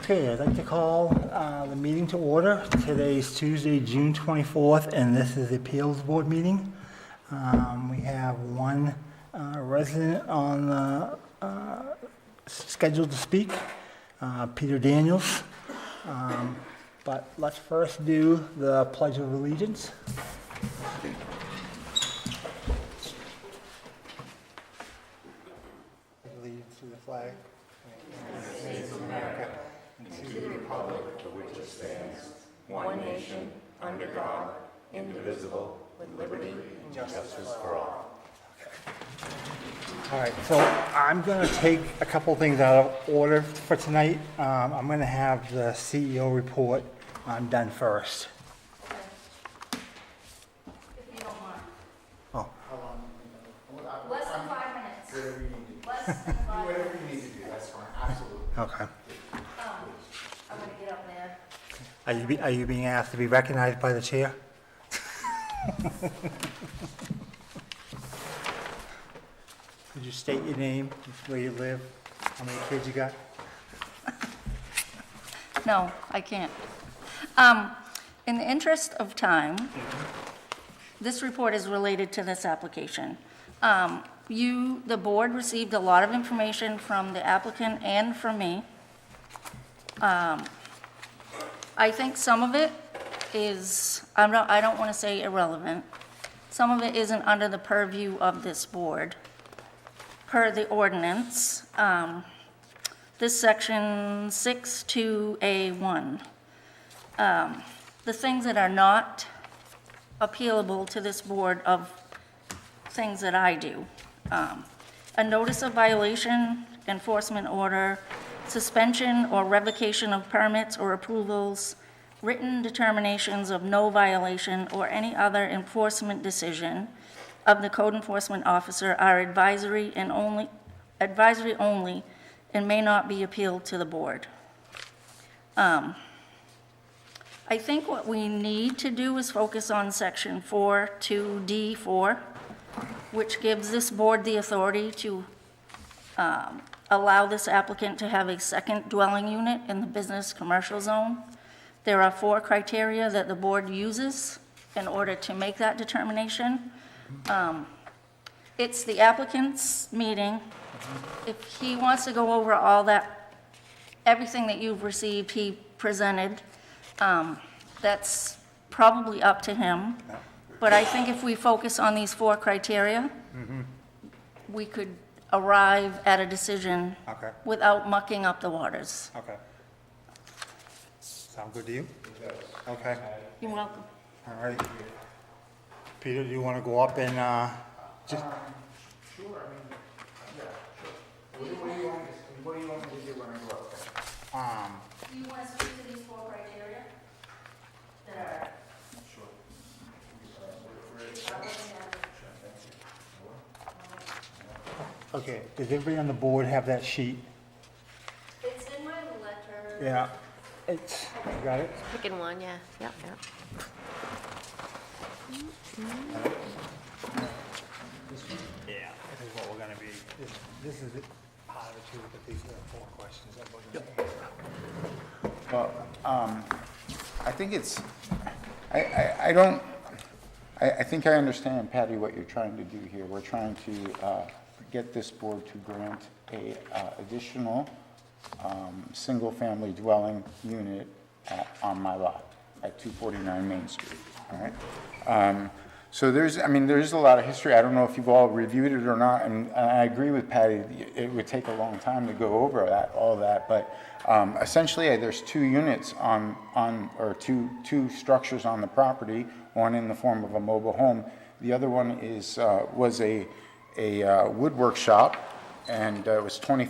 Okay, I'd like to call the meeting to order. Today's Tuesday, June 24th, and this is the Appeals Board meeting. We have one resident on the scheduled to speak, Peter Daniels. But let's first do the Pledge of Allegiance. Allegiance to the flag. One nation, under God, indivisible, with liberty and justice for all. All right, so I'm going to take a couple things out of order for tonight. I'm going to have the CEO report done first. If you don't mind. Oh, Less than 5 minutes. Whatever you need to Less than 5 do. Whatever minutes. you need to do, that's fine, absolutely. okay. I'm gonna get up there. Are you being asked to be recognized by the chair? Could you state your name, where you live, how many kids you got? No, I can't. In the interest of time, this report is related to this application. The board received a lot of information from the applicant and from me. I think some of it is, I don't want to say irrelevant. Some of it isn't under the purview of this board. Per the ordinance, this section 6(2)(a)(1). The things that are not appealable to this board of things that I do. A notice of violation, enforcement order, suspension or revocation of permits or approvals, written determinations of no violation, or any other enforcement decision of the code enforcement officer are advisory only, and may not be appealed to the board. I think what we need to do is focus on section 4(2)(d)(4), which gives this board the authority to allow this applicant to have a second dwelling unit in the business commercial zone. There are 4 criteria that the board uses in order to make that determination. It's the applicant's meeting. If he wants to go over all that, everything that you've received, he presented, that's probably up to him. But I think if we focus on these 4 criteria, we could arrive at a decision Okay. without mucking up the waters. Okay. Sound good to you? Okay, You're welcome. all right. Peter, do you want to go up and, just, Sure, I mean, yeah, sure. What do you want me to do when I go up there? Do you want to speak to these 4 criteria that are? Sure. okay, does everybody on the board have that sheet? It's in my letter. Yeah. It's, you got it? Picking one, yeah, yep. Yeah. This is what we're gonna be, this is it, part of it too, but these are the 4 questions that we're gonna. Well, I think it's, I think I understand, Patty, what you're trying to do here. We're trying to get this board to grant a additional single-family dwelling unit on my lot at 249 Main Street, all right? So there's a lot of history. I don't know if you've all reviewed it or not, and I agree with Patty, it would take a long time to go over all that, but essentially there's 2 units or two structures on the property, one in the form of a mobile home. The other one was a woodwork shop, and it was 20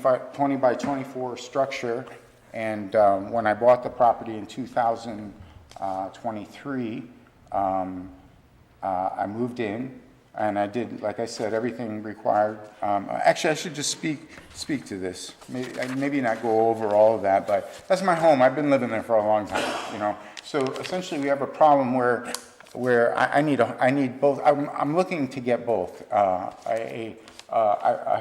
by 24 structure. And when I bought the property in 2023, I moved in, and I did, like I said, everything required. Actually, I should just speak to this. Maybe not go over all of that, but that's my home. I've been living there for a long time, you know. So essentially, we have a problem where where I need both, I'm looking to get both, a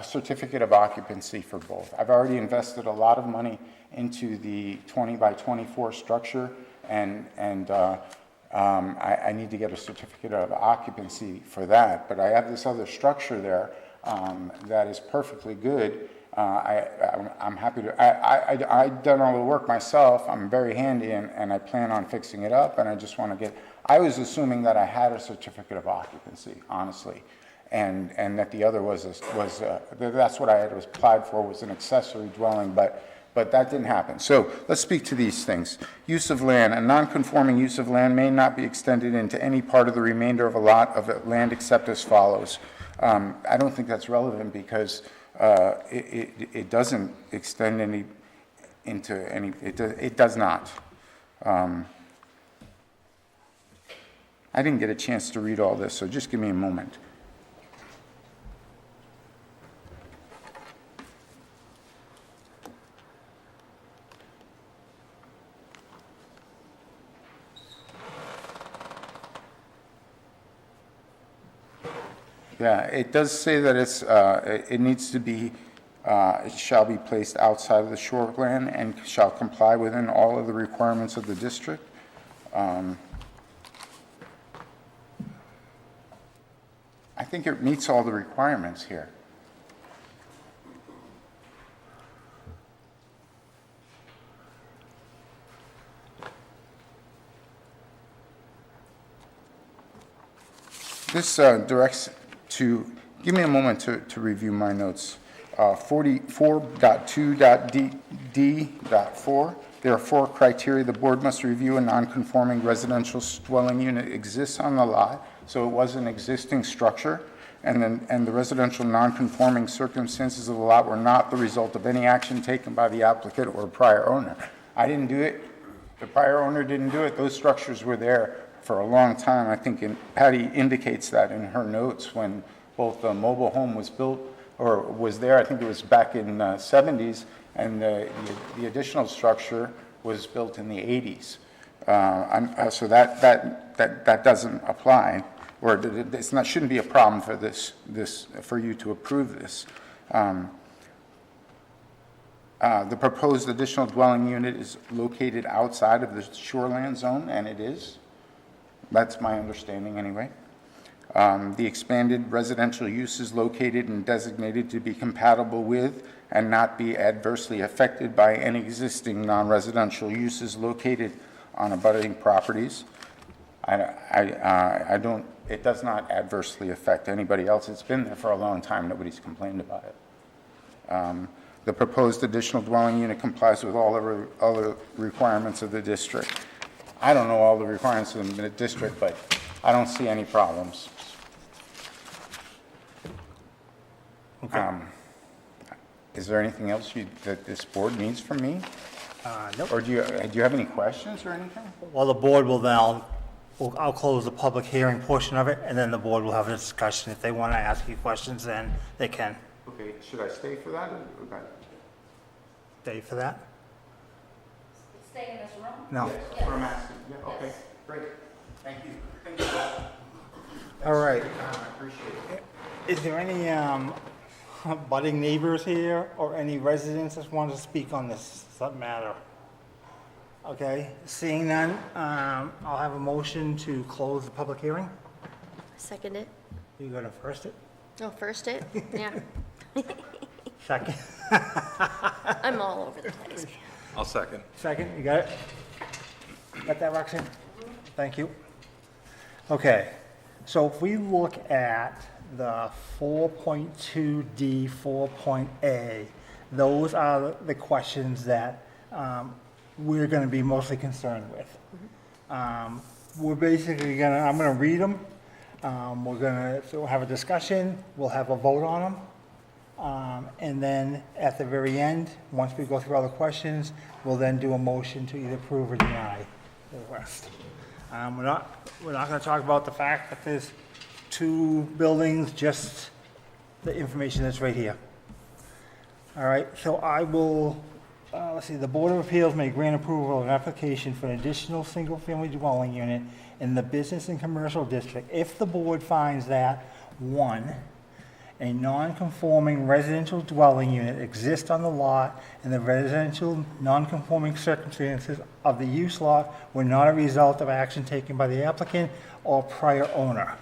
certificate of occupancy for both. I've already invested a lot of money into the 20 by 24 structure, and I need to get a certificate of occupancy for that, but I have this other structure there that is perfectly good. I'm happy to, I've done all the work myself, I'm very handy, and I plan on fixing it up, and I just want to get, I was assuming that I had a certificate of occupancy, honestly, and that the other that's what I had applied for, was an accessory dwelling, but that didn't happen. So let's speak to these things. Use of land. A non-conforming use of land may not be extended into any part of the remainder of a lot of land except as follows. I don't think that's relevant because it doesn't extend into any, it does not. I didn't get a chance to read all this, so just give me a moment. Yeah, it does say that it needs to be, it shall be placed outside of the shoreline and shall comply within all of the requirements of the district. I think it meets all the requirements here. This directs to, give me a moment to review my notes. 44.2.d.4, there are 4 criteria. The board must review a non-conforming residential dwelling unit exists on the lot, so it was an existing structure, and the residential non-conforming circumstances of the lot were not the result of any action taken by the applicant or prior owner. I didn't do it. The prior owner didn't do it. Those structures were there for a long time. I think Patty indicates that in her notes when both the mobile home was built or was there. I think it was back in the 70s, and the additional structure was built in the 80s. So that doesn't apply, or it's not, shouldn't be a problem for for you to approve this. The proposed additional dwelling unit is located outside of the shoreland zone, and it is. That's my understanding anyway. The expanded residential use is located and designated to be compatible with and not be adversely affected by any existing non-residential uses located on abutting properties. It does not adversely affect anybody else. It's been there for a long time. Nobody's complained about it. The proposed additional dwelling unit complies with all the requirements of the district. I don't know all the requirements of the district, but I don't see any problems. Okay. Is there anything else that this board needs from me? Nope. Or do you have any questions or anything? Well, the board will now, I'll close the public hearing portion of it, and then the board will have a discussion. If they want to ask you questions, then they can. Okay, should I stay for that? Okay. Stay for that? Stay in this room? No. That's what I'm asking. Yeah, okay, great. Thank you. Thank you. All right. I appreciate it. Is there any budding neighbors here or any residents that want to speak on this matter? Okay, seeing none, I'll have a motion to close the public hearing. Second it? You gonna first it? Oh, first it? Yeah. Second? I'm all over the place. I'll second. Second, you got it? Got that, Roxanne? Thank you. Okay, so if we look at the 4.2D, 4.A, those are the questions that we're going to be mostly concerned with. We're basically I'm going to read them. We're going to have a discussion. We'll have a vote on them. And then at the very end, once we go through all the questions, we'll then do a motion to either approve or deny the rest. We're not going to talk about the fact that there's 2 buildings, just the information that's right here. All right, so I will let's see, the Board of Appeals may grant approval of an application for an additional single-family dwelling unit in the business and commercial district if the board finds that, one, a non-conforming residential dwelling unit exists on the lot and the residential non-conforming circumstances of the use lot were not a result of action taken by the applicant or prior owner.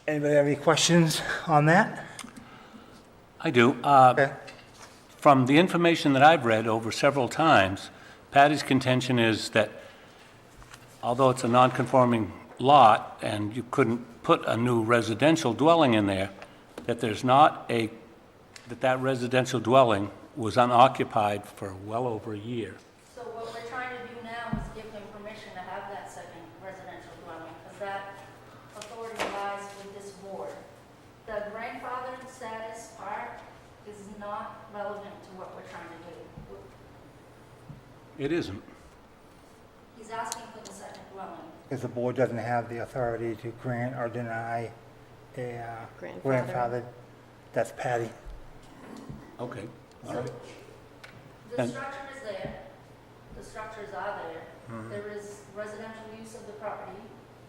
Anybody have any questions on that? I do. Okay. From the information that I've read over several times, Patty's contention is that although it's a non-conforming lot and you couldn't put a new residential dwelling in there, that there's not a, that residential dwelling was unoccupied for well over a year. So what we're trying to do now is give him permission to have that second residential dwelling, because that authority lies with this board. The grandfathered status part is not relevant to what we're trying to do. It isn't. He's asking for the second dwelling. Because the board doesn't have the authority to grant or deny a grandfather. That's Patty. Okay. All right. The And- structure is there, the structures are there. There is residential use of the property,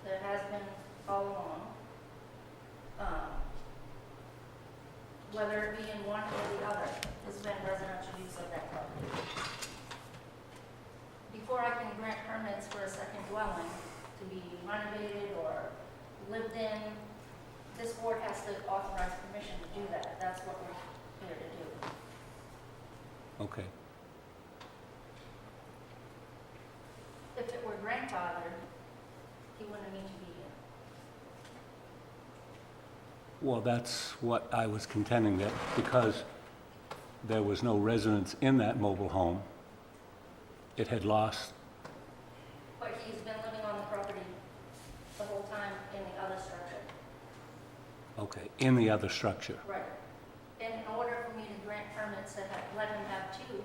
there has been all along. Whether it be in one or the other, there's been residential use of that property. Before I can grant permits for a second dwelling to be renovated or lived in, this board has to authorize permission to do that. That's what we're here to do. Okay. If it were grandfathered, he wouldn't need to be here. Well, that's what I was contending, that because there was no residence in that mobile home, it had lost. But he's been living on the property the whole time in the other structure. Okay, in the other structure. Right. And in order for me to grant permits that let him have two,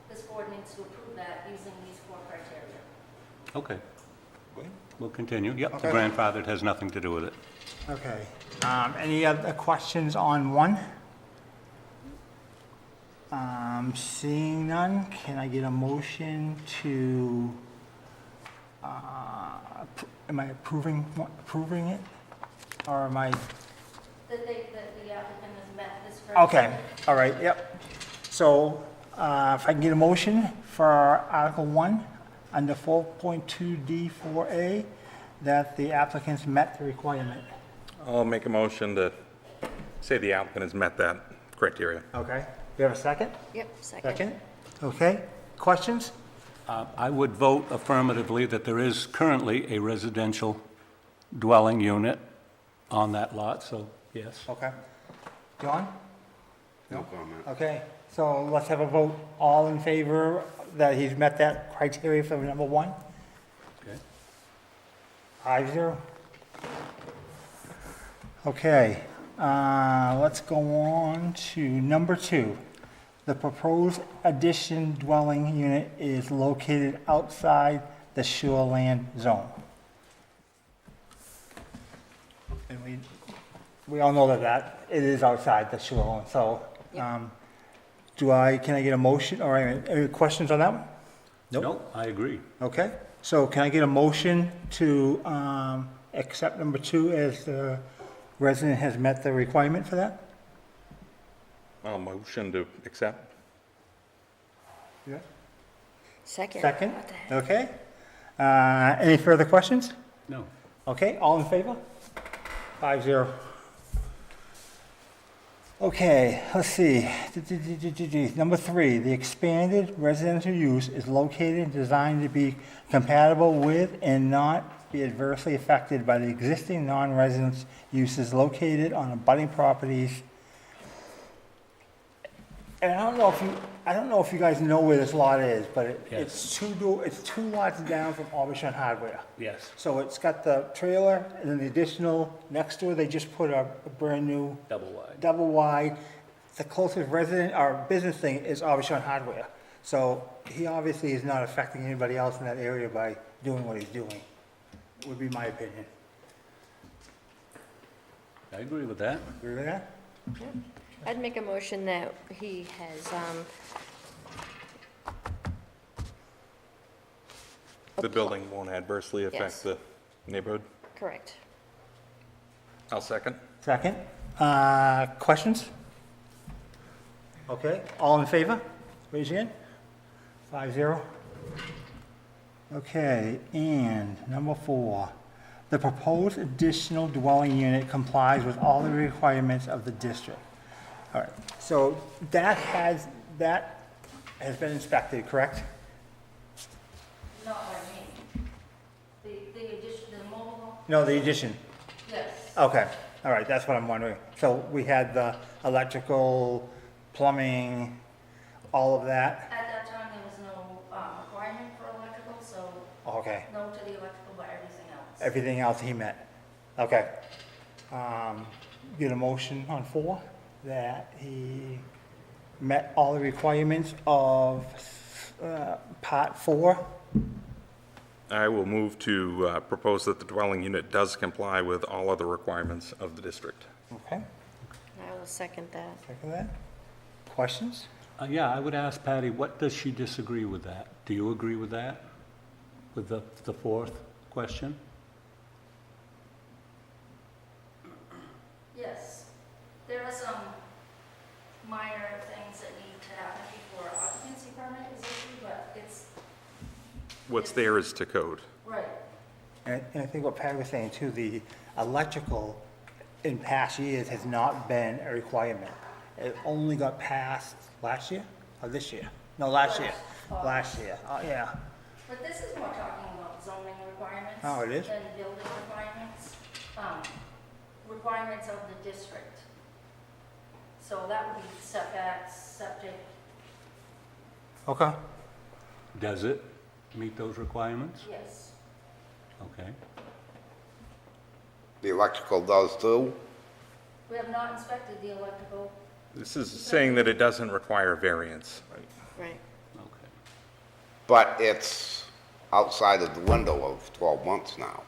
this board needs to approve that using these 4 criteria. Okay. We'll continue. Yep, the Okay. grandfathered has nothing to do with it. Okay. Any other questions on 1? Seeing none, can I get a motion to, am I approving it? Or am I, The applicant has met this criteria. okay, all right, yep. So if I can get a motion for Article 1, under 4.2D4A, that the applicants met the requirement. I'll make a motion to say the applicant has met that criteria. Okay, we have a second? Yep, second. Second, okay. Questions? I would vote affirmatively that there is currently a residential dwelling unit on that lot, so yes. Okay. John? No comment. Okay, so let's have a vote. All in favor that he's met that criteria for number 1? Okay. 5-0. Okay, let's go on to number 2. The proposed addition dwelling unit is located outside the shoreland zone. And we all know that it is outside the shoreline, so, can I get a motion, or any questions on that one? Nope, I agree. Okay, so can I get a motion to, accept number 2 as the resident has met the requirement for that? I'll motion to accept. Yeah. Second. Second, What the heck? okay. Any further questions? No. Okay, all in favor? 5-0. Okay, let's see. Number 3, the expanded residential use is located and designed to be compatible with and not be adversely affected by the existing non-residence uses located on abutting properties. And I don't know if you guys know where this lot is, but it's two lots down from Aubuchon Hardware. Yes. So it's got the trailer and then the additional next to it, they just put a brand new Double wide. double wide. The closest resident or business thing is Aubuchon Hardware. So he obviously is not affecting anybody else in that area by doing what he's doing, would be my opinion. I agree with that. Agree with that? I'd make a motion that he has, The building won't adversely Yes. affect the neighborhood? correct. I'll second. Second. Questions? Okay, all in favor? Raise your hand. 5-0. Okay, and number 4, the proposed additional dwelling unit complies with all the requirements of the district. All right, so that has been inspected, correct? Not by me. The addition, the mobile home? No, the addition. Yes. Okay, all right, that's what I'm wondering. So we had the electrical, plumbing, all of that? At that time, there was no requirement for electrical, so Okay, no to the electrical, but everything else. everything else he met. Okay. Get a motion on 4 that he met all the requirements of Part 4. I will move to propose that the dwelling unit does comply with all other requirements of the district. Okay, I will second that. second that. Questions? Yeah, I would ask Patty, what does she disagree with that? Do you agree with that? With the 4th question? Yes. There are some minor things that need to happen before occupancy permit is issued, but it's, What's there is to code. right. And I think what Patty was saying too, the electrical in past years has not been a requirement. It only got passed last year or this year? No, last year. Last year, oh, yeah. But this is more talking about zoning requirements. Oh, it is? Than building requirements, requirements of the district. So that would be setbacks, septic. Okay. Does it meet those requirements? Yes. Okay. The electrical does too? We have not inspected the electrical. This is saying that it doesn't require variance. Right. Okay. But it's outside of the window of 12 months now.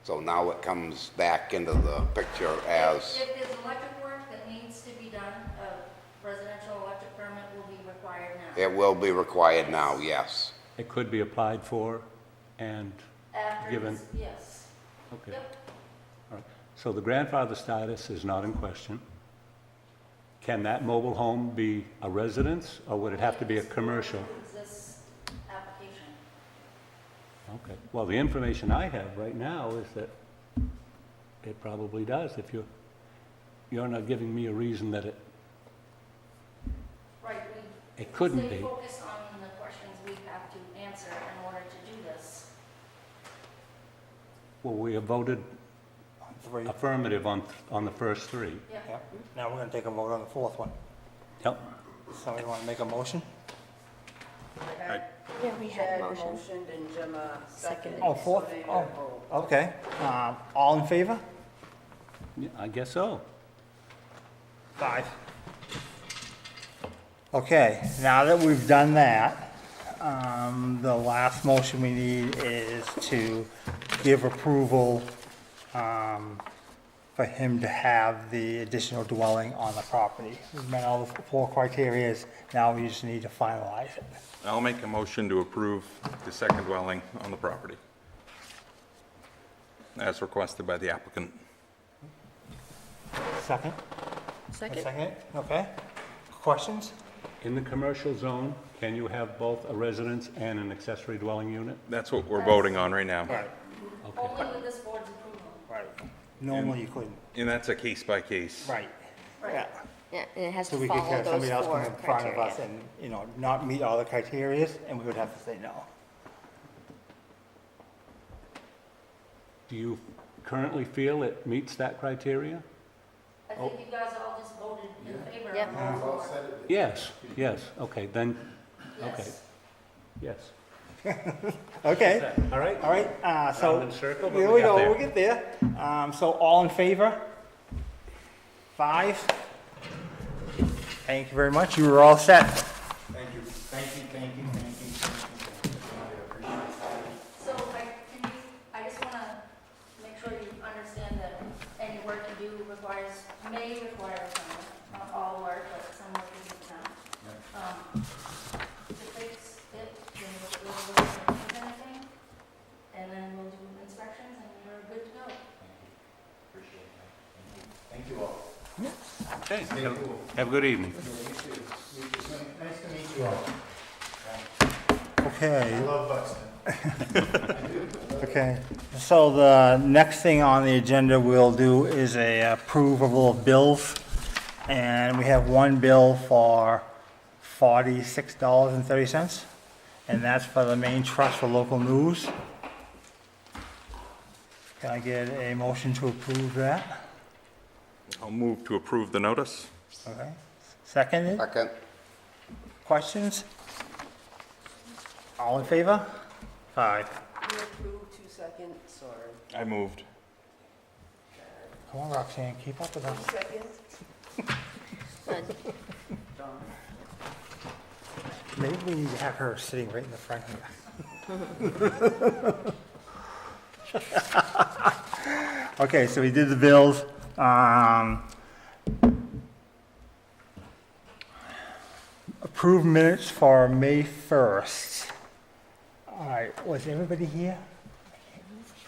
So now it comes back into the picture as, If there's electric work that needs to be done, a residential electric permit will be required now. it will be required now, yes. It could be applied for and After, given, it's- yes. okay. Yep. All right. So the grandfather status is not in question. Can that mobile home be a residence, or would it have to be a commercial? This application. Okay. Well, the information I have right now is that it probably does. If you're not giving me a reason that Right, it couldn't stay be. focused on the questions we have to answer in order to do this. Well, we have voted 3. affirmative on the first 3. Yeah. Yep. Now we're gonna take a vote on the 4th one. Yep. Somebody wanna make a motion? Yeah, we had Chad motion. motioned and Jim seconded. Oh, 4th? So they Oh, gotta vote. okay. All in favor? Yeah, I guess so. 5. Okay, now that we've done that, the last motion we need is to give approval for him to have the additional dwelling on the property. We've met all the 4 criterias, now we just need to finalize it. I'll make a motion to approve the second dwelling on the property, as requested by the applicant. Second? Second. Second, okay. Questions? In the commercial zone, can you have both a residence and an accessory dwelling unit? That's what we're voting on right now. Right, Only with this board's approval. right. Normally you couldn't. And that's a case by case. Right. Right. Yeah. Yeah, and it has So to we could follow have those somebody else come 4 in front of us criteria. and, not meet all the criterias, and we would have to say no. Do you currently feel it meets that criteria? I think you guys all just voted in favor Yep. of all 4. Yes, yes, okay, then, okay, Yes. yes. Okay, All right? all right, so. Round and circle, but Here we we got go, there. we'll get there. So all in favor? 5? Thank you very much, you were all set. Thank you, thank you, thank you, thank you. So I just want to make sure you understand that any work you do may require a permit, not all work. Okay, have a good evening. Nice to meet you all. Okay. I love Buxton. Okay, so the next thing on the agenda we'll do is a approval of bills. And we have one bill for $46.30. And that's for the main trust for local news. Can I get a motion to approve that? I'll move to approve the notice. Okay. Seconded? Second, Questions? All in favor? 5. You approve 2 seconds, or I moved. Come on, Roxanne, keep up with us. 2 seconds? Maybe we need to have her sitting right in the front here. Okay, so we did the bills. Approved minutes for May 1st. All right, was everybody here?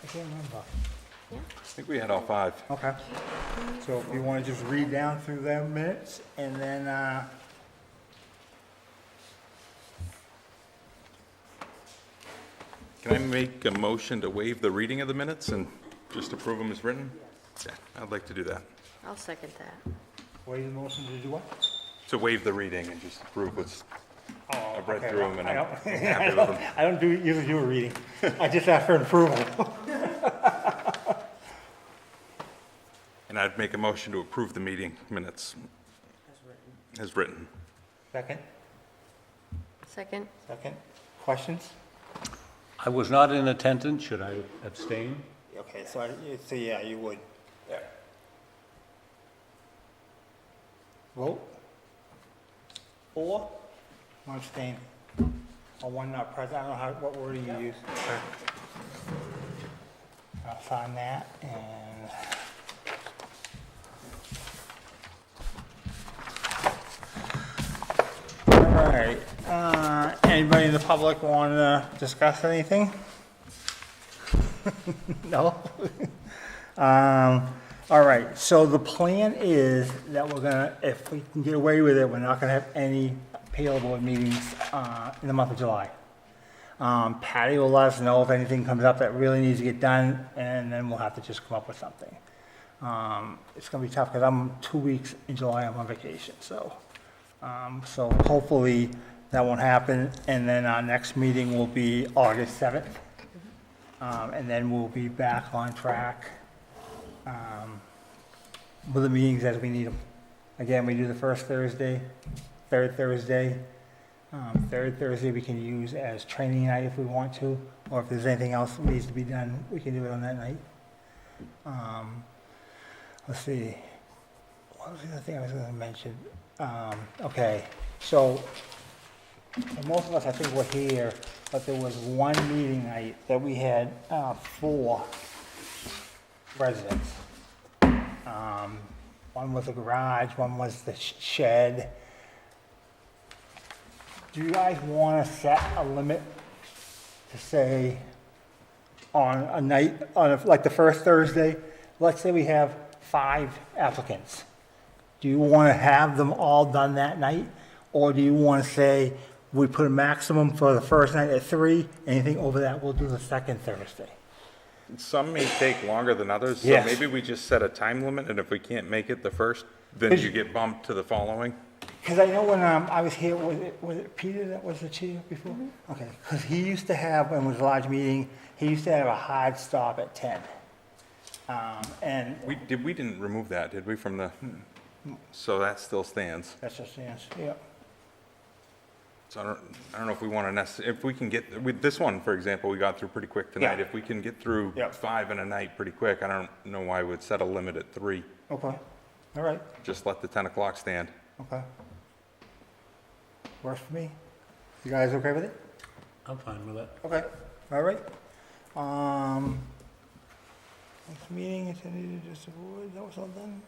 I can't remember. I think we had all 5. Okay. So if you want to just read down through them minutes and then, Can I make a motion to waive the reading of the minutes and just approve them as written? Yeah, I'd like to do that. I'll second that. waive the motion to do what? To waive the reading and just approve what's, Oh, I've read okay, through them and I I'm don't- happy with them. I don't usually do a reading. I just ask for approval. And I'd make a motion to approve the meeting minutes as written. Second, Second? second. Questions? I was not in attendance, should I abstain? Okay, so yeah, you would. Yeah. Vote? 4? One abstain. Or one not present. I don't know what word you use. I'll sign that and. All right, anybody in the public want to discuss anything? No? All right, so the plan is that we're gonna, if we can get away with it, we're not gonna have any appeal board meetings, in the month of July. Patty will let us know if anything comes up that really needs to get done, and then we'll have to just come up with something. It's gonna be tough, because I'm 2 weeks in July, I'm on vacation, so. So hopefully that won't happen, and then our next meeting will be August 7th. And then we'll be back on track with the meetings as we need them. Again, we do the first Thursday, third Thursday. Third Thursday we can use as training night if we want to, or if there's anything else that needs to be done, we can do it on that night. Let's see, what was the other thing I was gonna mention? Okay, so for most of us, I think, were here, but there was one meeting night that we had 4 residents. One was the garage, one was the shed. Do you guys want to set a limit to say on a night, like the first Thursday, let's say we have 5 applicants. Do you want to have them all done that night? Or do you want to say, we put a maximum for the first night at 3, anything over that, we'll do the second Thursday? Some may take longer than others, so Yes. maybe we just set a time limit, and if we can't make it the first, then you get bumped to the following. Because I know when I was here, was it Peter that was the chair before? Okay, because he used to have, when it was a large meeting, he used to have a hard stop at 10. And We didn't remove that, did we, from the, so that still stands. that's just, yes, yeah. So I don't know if we want to if we can get, with this one, for example, we got through pretty quick tonight. Yeah. If we can get through Yeah. 5 in a night pretty quick, I don't know why we'd set a limit at 3. Okay, all right, Just let the 10 o'clock stand. okay. Works for me. You guys okay with it? I'm fine with it. Okay, all right. Next meeting, attended just avoid, that was all done.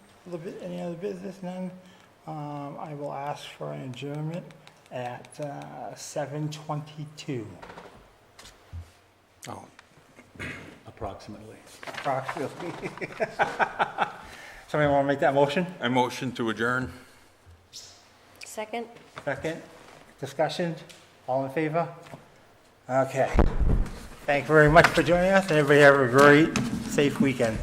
Any other business, none? I will ask for an adjournment at 7:22, Oh. Approximately. approximately. Somebody want to make that motion? I motion to adjourn. Second? Second? Discussion? All in favor? Okay. Thank you very much for joining us, and everybody have a great, safe weekend.